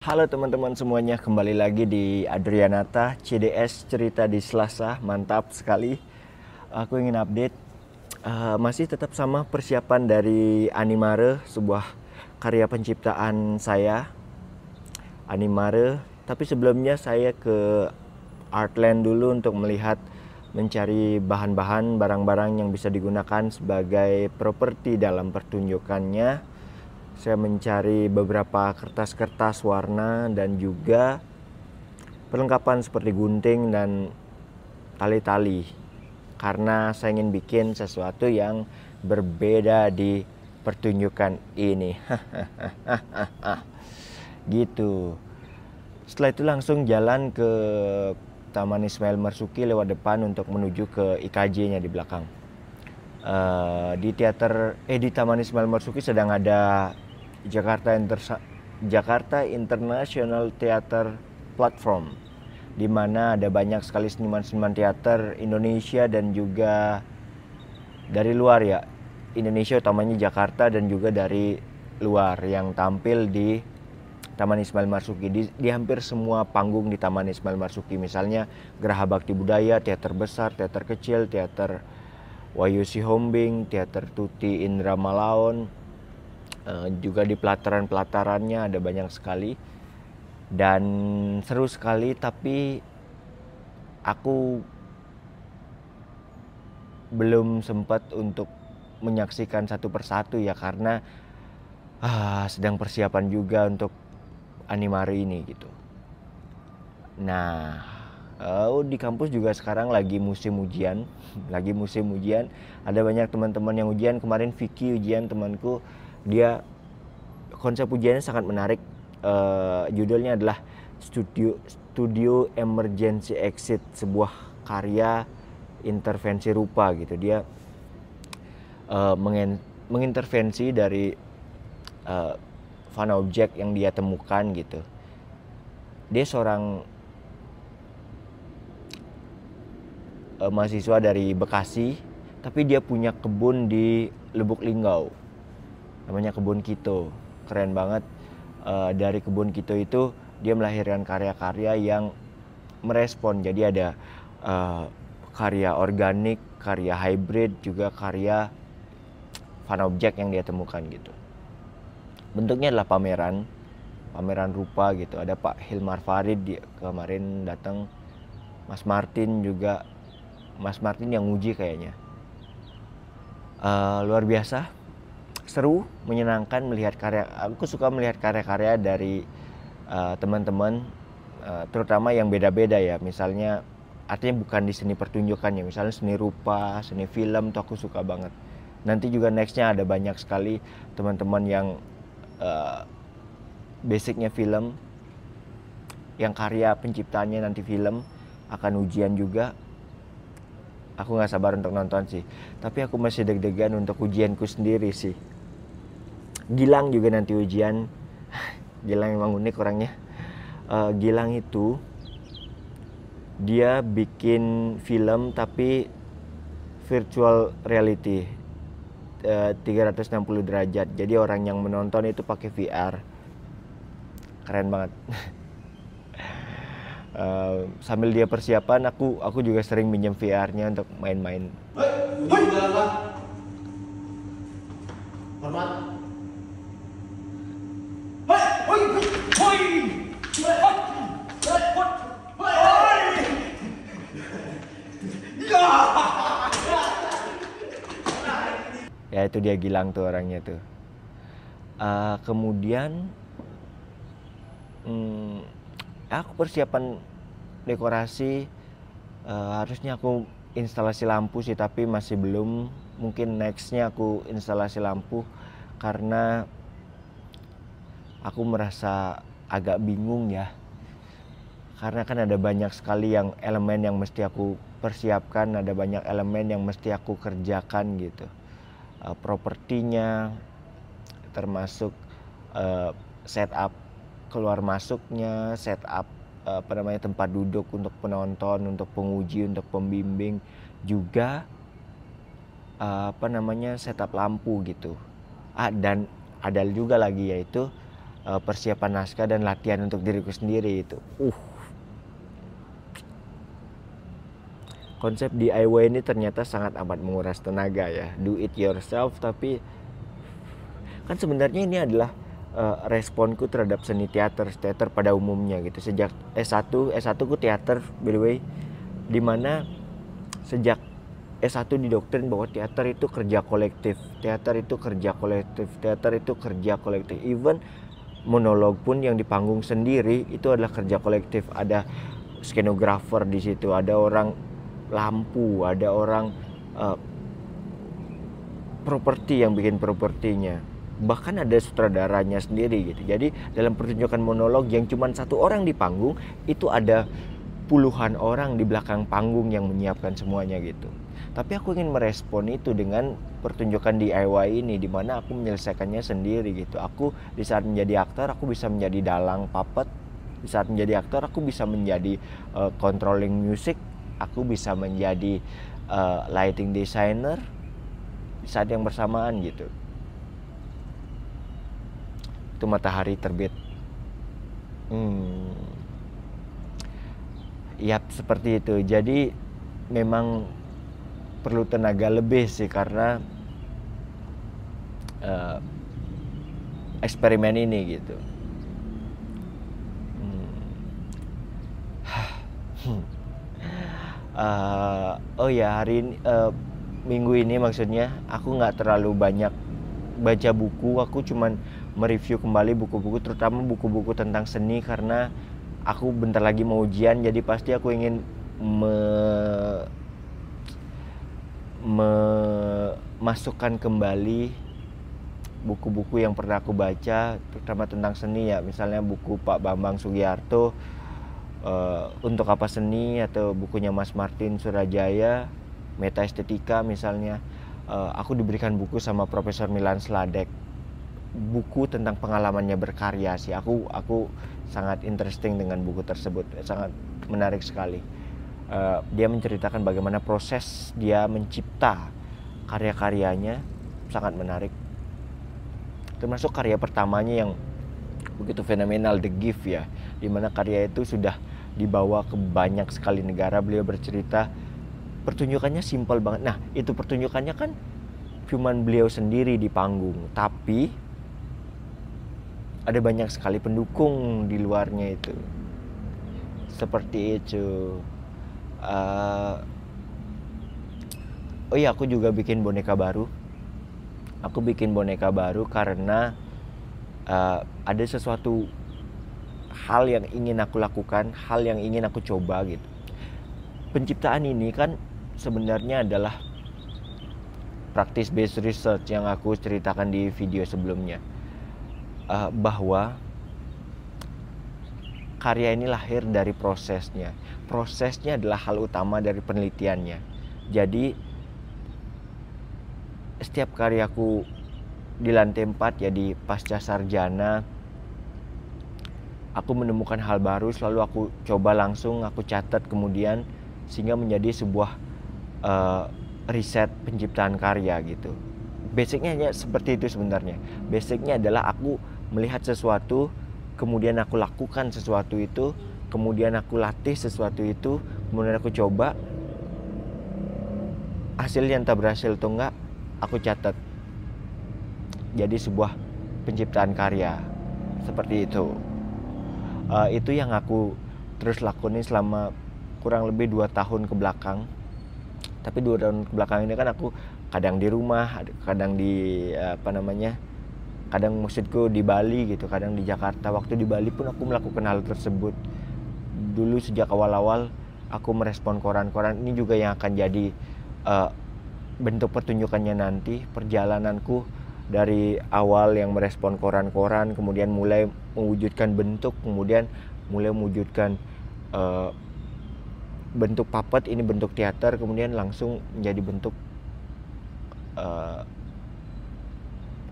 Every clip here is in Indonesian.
Halo teman-teman semuanya, kembali lagi di Adrianata CDS Cerita di Selasa. Mantap sekali. Aku ingin update, masih tetap sama persiapan dari Animare, sebuah karya penciptaan saya, Animare. Tapi sebelumnya saya ke Artland dulu untuk mencari bahan-bahan, barang-barang yang bisa digunakan sebagai properti dalam pertunjukannya. Saya mencari beberapa kertas-kertas warna dan juga perlengkapan seperti gunting dan tali-tali, karena saya ingin bikin sesuatu yang berbeda di pertunjukan ini. Gitu. Setelah itu langsung jalan ke Taman Ismail Marzuki lewat depan untuk menuju ke IKJ-nya di belakang. Di Taman Ismail Marzuki sedang ada Jakarta International Theater Platform, di mana ada banyak sekali seniman-seniman teater Indonesia dan juga dari luar ya. Indonesia utamanya Jakarta dan juga dari luar yang tampil di Taman Ismail Marzuki. Di hampir semua panggung di Taman Ismail Marzuki, misalnya Geraha Bakti Budaya, teater besar, teater kecil, teater Wahyu Sihombing, teater Tuti Indra Malaon, juga di pelataran-pelatarannya ada banyak sekali dan seru sekali. Tapi aku belum sempat untuk menyaksikan satu persatu ya, karena sedang persiapan juga untuk Animare ini gitu. Nah, di kampus juga sekarang lagi musim ujian. Lagi musim ujian, ada banyak teman-teman yang ujian. Kemarin Vicky ujian, temanku, dia konsep ujiannya sangat menarik. Judulnya adalah Studio Emergency Exit, sebuah karya intervensi rupa gitu. Dia mengintervensi dari fun object yang dia temukan gitu. Dia seorang mahasiswa dari Bekasi, tapi dia punya kebun di Lubuk Linggau, namanya Kebun Kito. Keren banget. Dari Kebun Kito itu dia melahirkan karya-karya yang merespon. Jadi ada karya organik, karya hybrid, juga karya fun object yang dia temukan gitu. Bentuknya adalah pameran rupa gitu. Ada Pak Hilmar Farid kemarin datang, Mas Martin juga. Mas Martin yang nguji kayaknya. Luar biasa, seru, menyenangkan melihat karya. Aku suka melihat karya-karya dari teman-teman, terutama yang beda-beda ya. Misalnya, artinya bukan di seni pertunjukan ya, misalnya seni rupa, seni film tuh aku suka banget. Nanti juga nextnya ada banyak sekali teman-teman yang basicnya film, yang karya penciptanya nanti film, akan ujian juga. Aku gak sabar untuk nonton sih. Tapi aku masih deg-degan untuk ujianku sendiri sih. Gilang juga nanti ujian. Gilang emang unik orangnya. Gilang itu dia bikin film tapi virtual reality, 360 derajat. Jadi orang yang menonton itu pakai VR. Keren banget. Sambil dia persiapan, aku juga sering minjem VR-nya untuk main-main. Hormat. Ya itu dia Gilang tuh orangnya tuh. Kemudian aku persiapan dekorasi, harusnya aku instalasi lampu sih, tapi masih belum. Mungkin nextnya aku instalasi lampu, karena aku merasa agak bingung ya, karena kan ada banyak sekali yang elemen yang mesti aku persiapkan, ada banyak elemen yang mesti aku kerjakan gitu. Propertinya, termasuk setup keluar masuknya, setup tempat duduk untuk penonton, untuk penguji, untuk pembimbing, juga setup lampu gitu. Dan ada juga lagi, yaitu persiapan naskah dan latihan untuk diriku sendiri itu. Konsep DIY ini ternyata sangat amat menguras tenaga ya. Do it yourself, tapi kan sebenarnya ini adalah responku terhadap seni teater pada umumnya gitu. Sejak S1 ku teater by the way, dimana sejak S1 didoktrin bahwa teater itu kerja kolektif, even monolog pun yang di panggung sendiri itu adalah kerja kolektif. Ada skenografer di situ, ada orang lampu, ada orang properti yang bikin propertinya, bahkan ada sutradaranya sendiri gitu. Jadi dalam pertunjukan monolog yang cuma satu orang di panggung, itu ada puluhan orang di belakang panggung yang menyiapkan semuanya gitu. Tapi aku ingin merespon itu dengan pertunjukan DIY ini, dimana aku menyelesaikannya sendiri gitu. Aku di saat menjadi aktor, aku bisa menjadi dalang puppet. Di saat menjadi aktor, aku bisa menjadi controlling music. Aku bisa menjadi lighting designer di saat yang bersamaan gitu. Itu matahari terbit. Yap, seperti itu. Jadi memang perlu tenaga lebih sih, karena eksperimen ini gitu. Oh ya, hari ini minggu ini maksudnya aku nggak terlalu banyak baca buku. Aku cuman mereview kembali buku-buku, terutama buku-buku tentang seni, karena aku bentar lagi mau ujian. Jadi pasti aku ingin memasukkan kembali buku-buku yang pernah aku baca, terutama tentang seni ya. Misalnya buku Pak Bambang Sugiarto, Untuk Apa Seni, atau bukunya Mas Martin Surajaya, Meta Estetika misalnya. Aku diberikan buku sama Profesor Milan Sladek, buku tentang pengalamannya berkarya sih. Aku sangat interesting dengan buku tersebut, sangat menarik sekali. Dia menceritakan bagaimana proses dia mencipta karya-karyanya, sangat menarik. Termasuk karya pertamanya yang begitu fenomenal, The Gift ya, dimana karya itu sudah dibawa ke banyak sekali negara. Beliau bercerita pertunjukannya simpel banget. Nah, itu pertunjukannya kan cuman beliau sendiri di panggung, tapi ada banyak sekali pendukung di luarnya itu. Seperti itu. Oh iya, aku juga bikin boneka baru. Aku bikin boneka baru karena ada sesuatu hal yang ingin aku lakukan, hal yang ingin aku coba gitu. Penciptaan ini kan sebenarnya adalah practice based research yang aku ceritakan di video sebelumnya, bahwa karya ini lahir dari prosesnya. Prosesnya adalah hal utama dari penelitiannya. Jadi setiap karyaku di lantai 4 ya, di pasca sarjana, aku menemukan hal baru, selalu aku coba langsung aku catat kemudian, sehingga menjadi sebuah riset penciptaan karya gitu. Basicnya hanya seperti itu sebenarnya. Basicnya adalah aku melihat sesuatu, kemudian aku lakukan sesuatu itu, kemudian aku latih sesuatu itu, kemudian aku coba. Hasilnya entah berhasil atau enggak, aku catat. Jadi sebuah penciptaan karya seperti itu. Itu yang aku terus lakuin selama kurang lebih 2 tahun ke belakang. Tapi 2 tahun ke belakang ini kan aku kadang di rumah, kadang di kadang maksudku di Bali gitu, kadang di Jakarta. Waktu di Bali pun aku melakukan hal tersebut. Dulu sejak awal-awal aku merespon koran-koran. Ini juga yang akan jadi bentuk pertunjukannya nanti. Perjalananku dari awal yang merespon koran-koran, kemudian mulai mewujudkan bentuk, kemudian mulai mewujudkan bentuk puppet, ini bentuk teater, kemudian langsung menjadi bentuk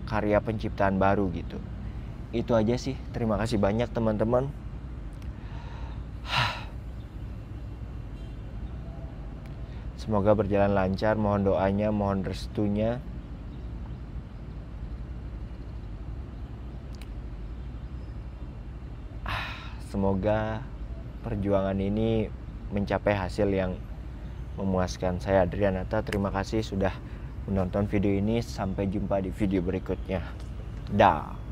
karya penciptaan baru gitu. Itu aja sih. Terima kasih banyak teman-teman. Semoga berjalan lancar, mohon doanya, mohon restunya. Semoga perjuangan ini mencapai hasil yang memuaskan. Saya Adrianata, terima kasih sudah menonton video ini. Sampai jumpa di video berikutnya. Dah.